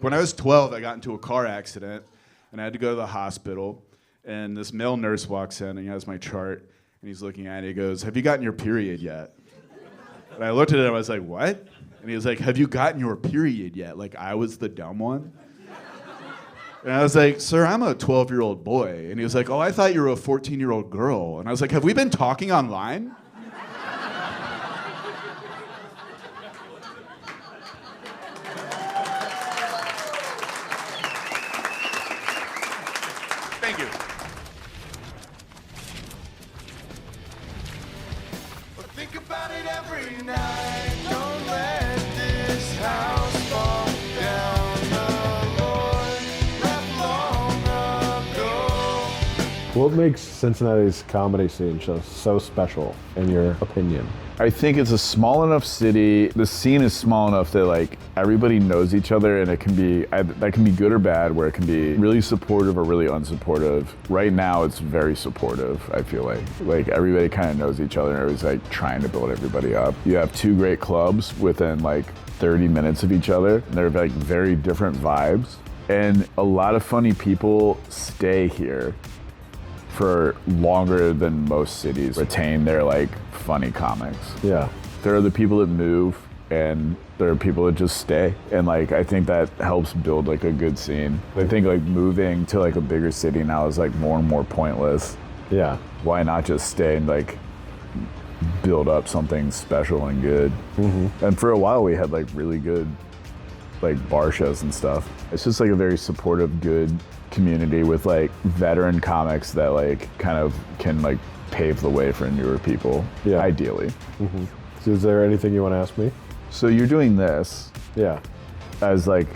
when I was 12, I got into a car accident, and I had to go to the hospital. And this male nurse walks in, and he has my chart, and he's looking at it. He goes, "Have you gotten your period yet?" And I looked at it, and I was like, "What?" And he was like, "Have you gotten your period yet?" Like I was the dumb one. And I was like, "Sir, I'm a 12-year-old boy." And he was like, "Oh, I thought you were a 14-year-old girl." And I was like, "Have we been talking online?" Thank you. Think about it every night. Don't let this house fall down. The Lord left long ago. What makes Cincinnati's comedy scene so special, in your opinion? I think it's a small enough city. The scene is small enough that like everybody knows each other, and it can be that can be good or bad. Where it can be really supportive or really unsupportive. Right now, it's very supportive. I feel like everybody kind of knows each other, and everybody's like trying to build everybody up. You have two great clubs within like 30 minutes of each other. And they're like very different vibes, and a lot of funny people stay here for longer than most cities retain their like funny comics. Yeah. There are the people that move, and there are people that just stay. And like I think that helps build like a good scene. I think like moving to like a bigger city now is like more and more pointless. Yeah. Why not just stay and like build up something special and good? Mm-hmm. And for a while we had like really good like bar shows and stuff. It's just like a very supportive, good community with like veteran comics that like kind of can like pave the way for newer people, yeah. Ideally. Mm-hmm. So is there anything you want to ask me? So you're doing this, yeah, as like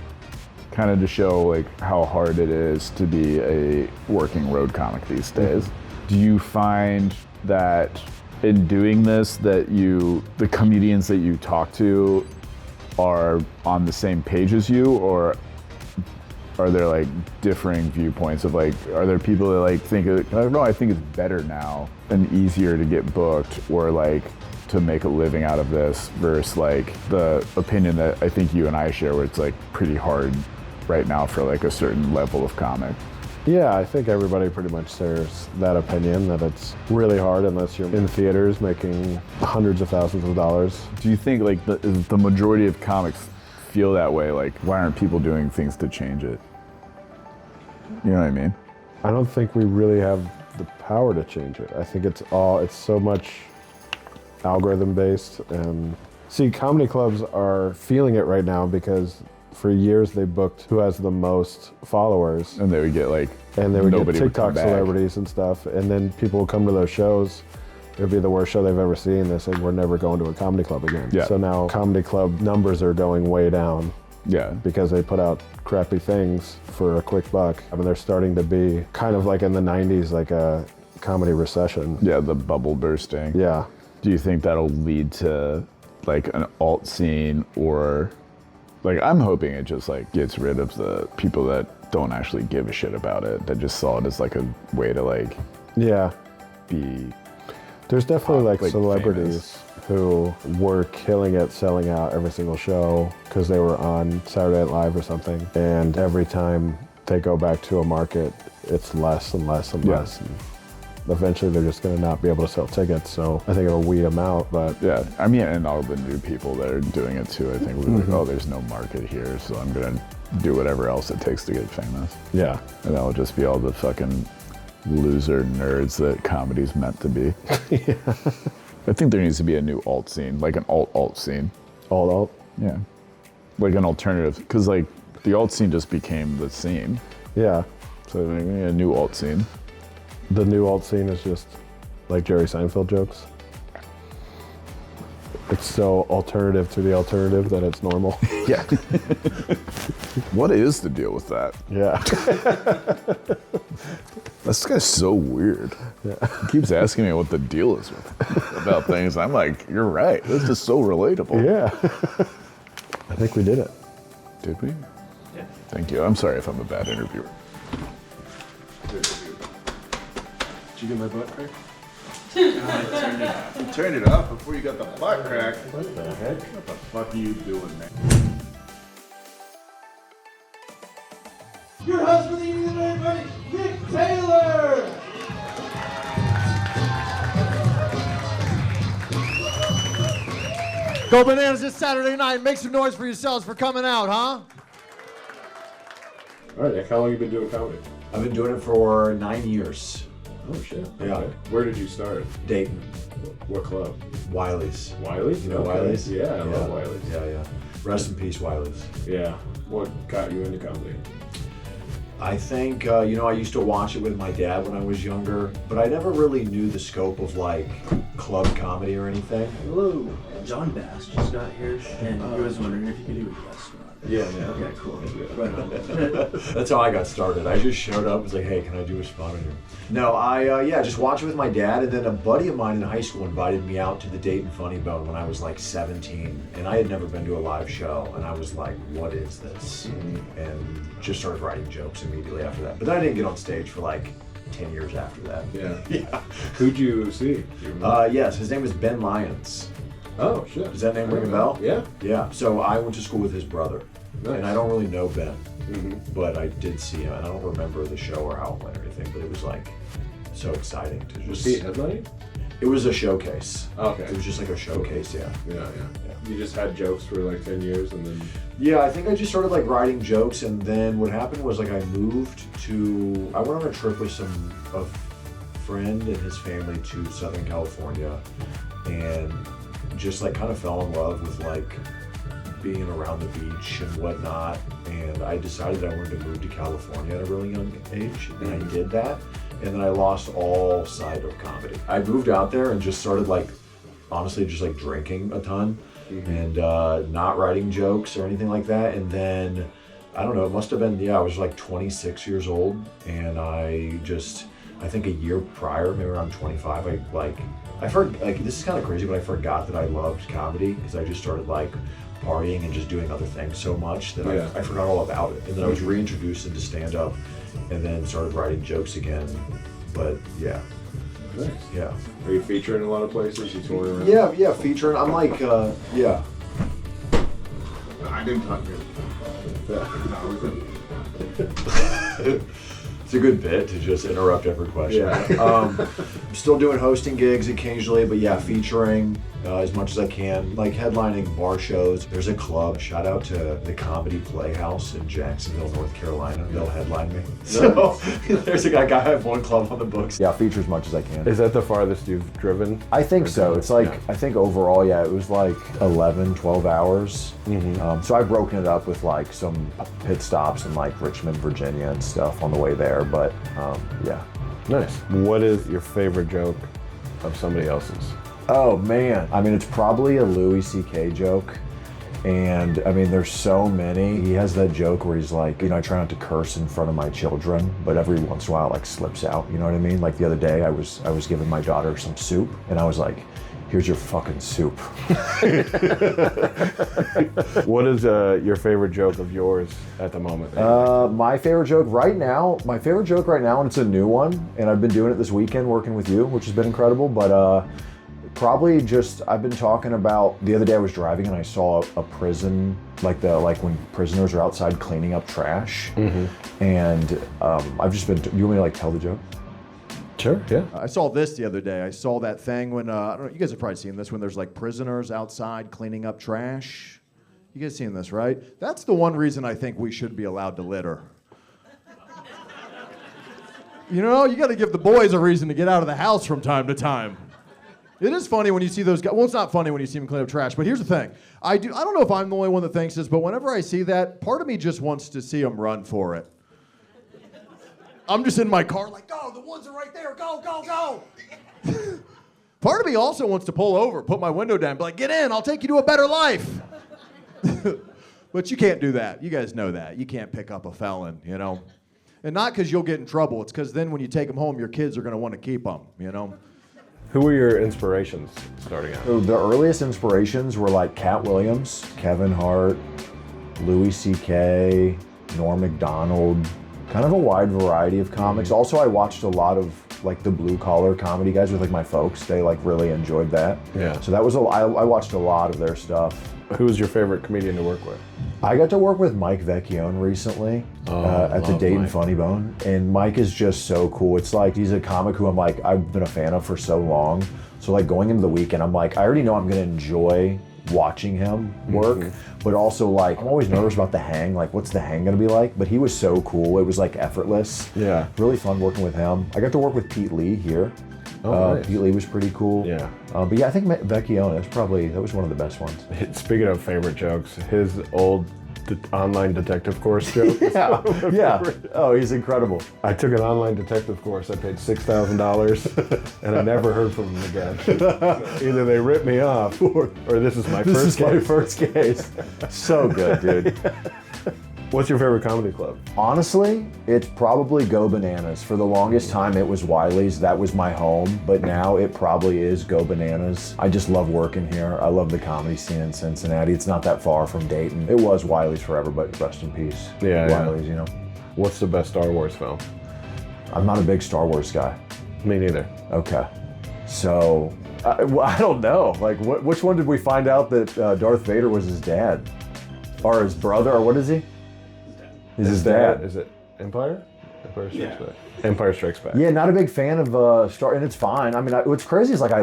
kind of to show like how hard it is to be a working road comic these days. Mm-hmm. Do you find that in doing this that the comedians that you talk to are on the same page as you, or are there like differing viewpoints of like, are there people that like think, I don't know, I think it's better now and easier to get booked or like to make a living out of this versus like the opinion that I think you and I share where it's like pretty hard right now for like a certain level of comic? Yeah, I think everybody pretty much shares that opinion that it's really hard unless you're in theaters making hundreds of thousands of dollars. Do you think like the majority of comics feel that way? Like, why aren't people doing things to change it? You know what I mean? I don't think we really have the power to change it. I think it's so much algorithm based. And see, comedy clubs are feeling it right now because for years they booked who has the most followers. And they would get like, and they would get TikTok celebrities and stuff. And then people would come to those shows. It would be the worst show they've ever seen. They say, we're never going to a comedy club again. Yeah. So now comedy club numbers are going way down. Yeah. Because they put out crappy things for a quick buck. I mean, they're starting to be kind of like in the 90s, like a comedy recession. Yeah, the bubble bursting. Yeah. Do you think that'll lead to like an alt scene, or like I'm hoping it just like gets rid of the people that don't actually give a shit about it, that just saw it as like a way to like be. There's definitely like celebrities famous who were killing it, selling out every single show because they were on Saturday Night Live or something. And every time they go back to a market, it's less and less and less. And eventually they're just going to not be able to sell tickets. So I think it'll weed them out. But yeah, I mean, and all the new people that are doing it too, I think will be like, oh, there's no market here, so I'm going to do whatever else it takes to get famous. Yeah. And that'll just be all the fucking loser nerds that comedy's meant to be. Yeah. I think there needs to be a new alt scene, like an alt scene. Alt? Yeah. Like an alternative, because like the alt scene just became the scene. Yeah. So we need a new alt scene. The new alt scene is just like Jerry Seinfeld jokes. It's so alternative to the alternative that it's normal. Yeah. What is the deal with that? Yeah. This guy's so weird. Yeah. He keeps asking me what the deal is with about things. I'm like, you're right. This is so relatable. Yeah. I think we did it. Did we? Yeah. Thank you. I'm sorry if I'm a bad interviewer. Did you get my butt crack? I turned it off before you got the butt crack. What the heck? What the fuck are you doing, man? your host for the evening tonight, everybody, Nick Taylor! Go bananas this Saturday night. Make some noise for yourselves for coming out, huh? All right, Nick, how long have you been doing comedy? I've been doing it for 9 years. Oh, shit. Yeah. Okay. Where did you start? Dayton. What club? Wiley's. Wiley's? You know Okay. Wiley's? Yeah, I love Wiley's. Yeah. Rest in peace, Wiley's. Yeah. What got you into comedy? I think, I used to watch it with my dad when I was younger, but I never really knew the scope of, like, club comedy or anything. Hello, John Bass just got here, and he was wondering if you could do a guest spot. Yeah. Okay, cool. Right on. That's how I got started. I just showed up and was like, hey, can I do a spot on here? No, I just watched it with my dad, and then a buddy of mine in high school invited me out to the Dayton Funny Bone when I was like 17, and I had never been to a live show, and I was like, what is this? And just started writing jokes immediately after that. But then I didn't get on stage for like 10 years after that. Yeah. Yeah. Who'd you see? Do you remember? Yes, his name is Ben Lyons. Oh, shit. Does that name ring a bell? Yeah. Yeah, so I went to school with his brother. Nice. And I don't really know Ben, but I did see him, and I don't remember the show or how it went or anything, but it was like so exciting to just... Was he headlining? It was a showcase. Okay. It was just like a showcase, yeah. Yeah. You just had jokes for like 10 years and then... Yeah, I think I just started like writing jokes, and then what happened was like I went on a trip with a friend and his family to Southern California, and just like kind of fell in love with like being around the beach and whatnot, and I decided I wanted to move to California at a really young age, and I did that, and then I lost all sight of comedy. I moved out there and just started like, honestly, just like drinking a ton and not writing jokes or anything like that, and then, I don't know, it must have been, I was like 26 years old, and I think a year prior, maybe around 25, this is kind of crazy, but I forgot that I loved comedy because I just started like partying and just doing other things so much that I forgot all about it. And then I was reintroduced into stand-up and then started writing jokes again. But yeah. Nice. Yeah. Are you featuring in a lot of places? You tour around? Yeah, featuring. I'm like, yeah. I didn't talk to It's a good bit to just interrupt every question. Yeah. I'm still doing hosting gigs occasionally, but yeah, featuring as much as I can, like headlining bar shows. There's a club, shout out to the Comedy Playhouse in Jacksonville, North Carolina. They'll headline me. So there's a guy, I have one club on the books. Yeah, feature as much as I can. Is that the farthest you've driven? I think so. It's like, Yeah. I think overall, it was like 11, 12 hours. So I've broken it up with like some pit stops in like Richmond, Virginia and stuff on the way there, but yeah. Nice. What is your favorite joke of somebody else's? Oh man, I mean, it's probably a Louis C.K. joke. And I mean, there's so many. He has that joke where he's like, I try not to curse in front of my children, but every once in a while it like slips out, you know what I mean? Like the other day I was giving my daughter some soup and I was like, here's your fucking soup. What is your favorite joke of yours at the moment? My favorite joke right now, and it's a new one, and I've been doing it this weekend working with you, which has been incredible, but probably just, I've been talking about, the other day I was driving and I saw a prison, like when prisoners are outside cleaning up trash, and I've just been, you want me to like tell the joke? Sure, yeah. I saw this the other day. I saw that thing when, I don't know, you guys have probably seen this, when there's like prisoners outside cleaning up trash. You guys seen this, right? That's the one reason I think we should be allowed to litter. You gotta give the boys a reason to get out of the house from time to time. It is funny when you see those guys. Well, it's not funny when you see them clean up trash, but here's the thing. I don't know if I'm the only one that thinks this, but whenever I see that, part of me just wants to see them run for it. I'm just in my car like, go, the woods are right there, go, go, go. Part of me also wants to pull over, put my window down, be like, get in, I'll take you to a better life. But you can't do that. You guys know that. You can't pick up a felon, And not because you'll get in trouble. It's because then when you take them home, your kids are going to want to keep them, Who were your inspirations starting out? So the earliest inspirations were like Cat Williams, Kevin Hart, Louis C.K., Norm Macdonald, kind of a wide variety of comics. Also, I watched a lot of like the blue collar comedy guys with like my folks. They like really enjoyed that. Yeah. So that was I watched a lot of their stuff. Who was your favorite comedian to work with? I got to work with Mike Vecchione recently at the love Dayton Mike. Funny Bone, and Mike is just so cool. It's like he's a comic who I've been a fan of for so long. So like going into the weekend, I'm like, I already know I'm gonna enjoy watching him work, but also like I'm always nervous about the hang. Like, what's the hang gonna be like? But he was so cool. It was like effortless. Yeah. Really fun working with him. I got to work with Pete Lee here. Nice. Pete Lee was pretty cool. Yeah. But yeah, I think Vecchione that was one of the best ones. Speaking of favorite jokes, his old online detective course joke. Yeah. Oh, he's incredible. I took an online detective course. I paid $6,000, and I never heard from him again. Either they ripped me off, or this is my This first is my case. first case. So good, dude. What's your favorite comedy club? Honestly, it's probably Go Bananas. For the longest time, it was Wiley's. That was my home. But now it probably is Go Bananas. I just love working here. I love the comedy scene in Cincinnati. It's not that far from Dayton. It was Wiley's forever, but rest in peace. Yeah, yeah. Wiley's, you know. What's the best Star Wars film? I'm not a big Star Wars guy. Me neither. Okay. So, I don't know. Like, which one did we find out that Darth Vader was his dad? Or his brother, or what is he? He's his dad. Is it Empire? Empire Strikes Back. Empire Strikes Back. Yeah, not a big fan of Star, and it's fine. I mean, what's crazy is like I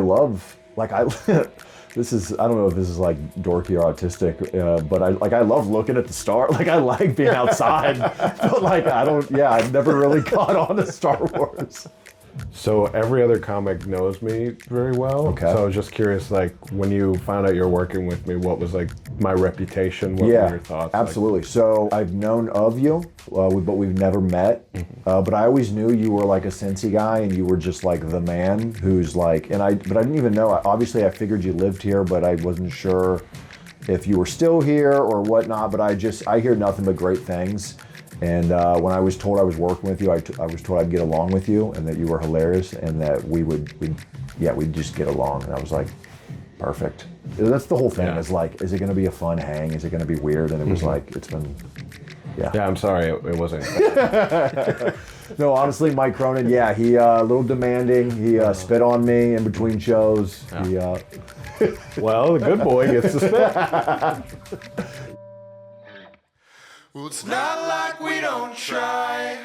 this is, I don't know if this is like dorky or autistic, but I love looking at the star. Like I like being outside, but like I've never really caught on to Star Wars. So every other comic knows me very well. Okay. So I was just curious, like when you found out you're working with me, what was like my reputation? What were your thoughts? Absolutely. So I've known of you, but we've never met. But I always knew you were like a Cincy guy, and you were just like the man who's like, but I didn't even know. Obviously, I figured you lived here, but I wasn't sure if you were still here or whatnot. But I hear nothing but great things. And when I was told I was working with you, I was told I'd get along with you, and that you were hilarious, and that we'd just get along. And I was like, perfect. That's the whole thing. Yeah. Is like, is it going to be a fun hang? Is it going to be weird? And it was like, it's been, yeah. Yeah, I'm sorry, it wasn't. No, honestly, Mike Cronin, yeah, he a little demanding. He spit on me in between shows. Yeah. Well, the good boy gets to spit. Well, it's not like we don't try.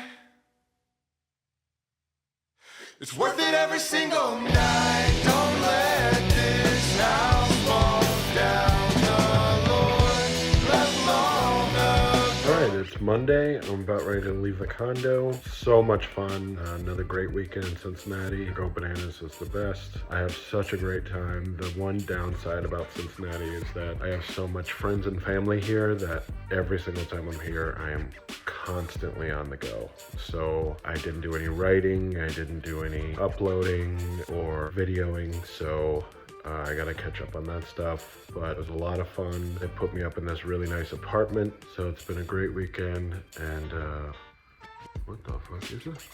It's worth it every single night. Don't let this house fall down. The Lord left long ago. All right, it's Monday. I'm about ready to leave the condo. So much fun. Another great weekend in Cincinnati. Go Bananas is the best. I have such a great time. The one downside about Cincinnati is that I have so much friends and family here that every single time I'm here, I am constantly on the go. So I didn't do any writing. I didn't do any uploading or videoing. So I gotta catch up on that stuff, but it was a lot of fun. They put me up in this really nice apartment, so it's been a great weekend, and what the fuck is this?